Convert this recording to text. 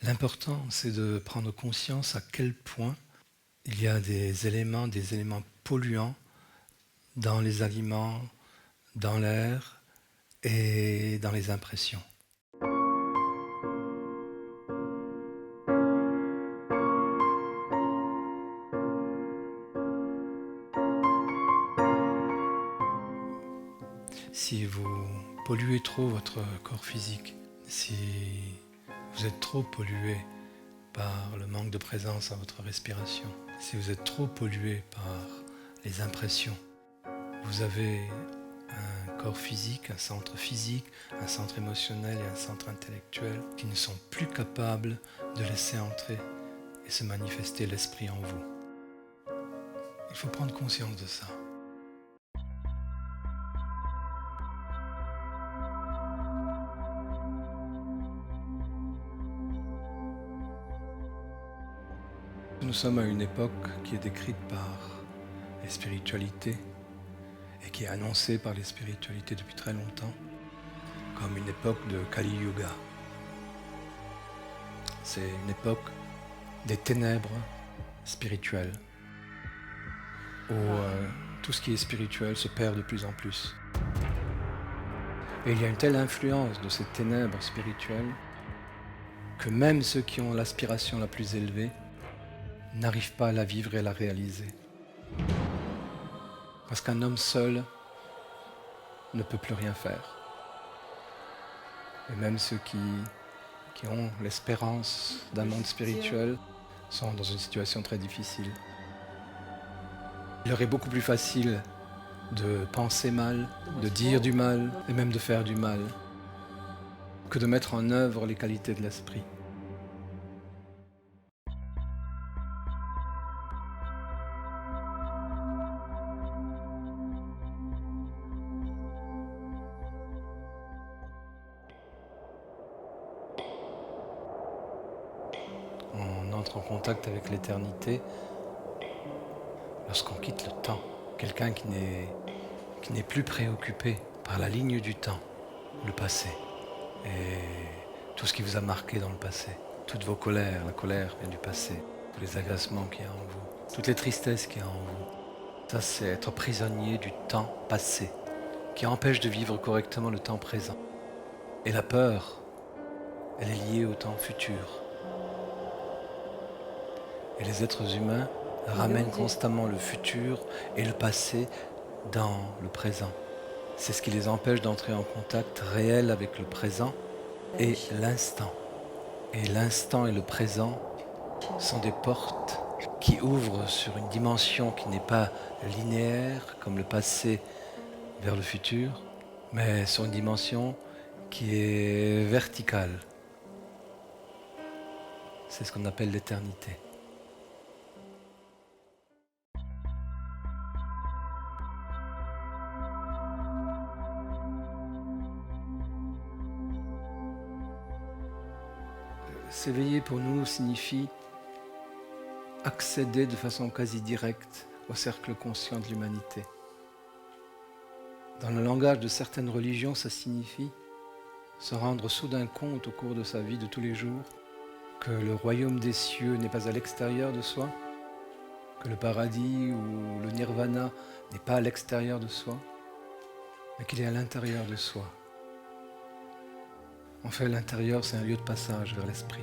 L'important, c'est de prendre conscience à quel point il y a des éléments polluants dans les aliments, dans l'air et dans les impressions. Si vous polluez trop votre corps physique, si vous êtes trop pollué par le manque de présence à votre respiration, si vous êtes trop pollué par les impressions, vous avez un corps physique, un centre émotionnel et un centre intellectuel qui ne sont plus capables de laisser entrer et se manifester l'esprit en vous. Il faut prendre conscience de ça. Nous sommes à une époque qui est décrite par les spiritualités et qui est annoncée par les spiritualités depuis très longtemps comme une époque de Kali Yuga. C'est une époque des ténèbres spirituelles où tout ce qui est spirituel se perd de plus en plus. Et il y a une telle influence de ces ténèbres spirituelles que même ceux qui ont l'aspiration la plus élevée n'arrivent pas à la vivre et à la réaliser. Parce qu'un homme seul ne peut plus rien faire. Et même ceux qui ont l'espérance d'un monde spirituel sont dans une situation très difficile. Il leur est beaucoup plus facile de penser mal, de dire du mal et même de faire du mal que de mettre en œuvre les qualités de l'esprit. On entre en contact avec l'éternité lorsqu'on quitte le temps. Quelqu'un qui n'est plus préoccupé par la ligne du temps, le passé, et tout ce qui vous a marqué dans le passé, toutes vos colères, la colère vient du passé, tous les agacements qu'il y a en vous, toutes les tristesses qu'il y a en vous. Ça, c'est être prisonnier du temps passé, qui empêche de vivre correctement le temps présent. Et la peur, elle est liée au temps futur. Et les êtres humains ramènent constamment le futur et le passé dans le présent. C'est ce qui les empêche d'entrer en contact réel avec le présent et l'instant. Et l'instant et le présent sont des portes qui ouvrent sur une dimension qui n'est pas linéaire, comme le passé vers le futur, mais sur une dimension qui est verticale. C'est ce qu'on appelle l'éternité. S'éveiller pour nous signifie accéder de façon quasi directe au cercle conscient de l'humanité. Dans le langage de certaines religions, ça signifie se rendre soudain compte au cours de sa vie de tous les jours que le royaume des cieux n'est pas à l'extérieur de soi, que le paradis ou le nirvana n'est pas à l'extérieur de soi, mais qu'il est à l'intérieur de soi. En fait, l'intérieur, c'est un lieu de passage vers l'esprit.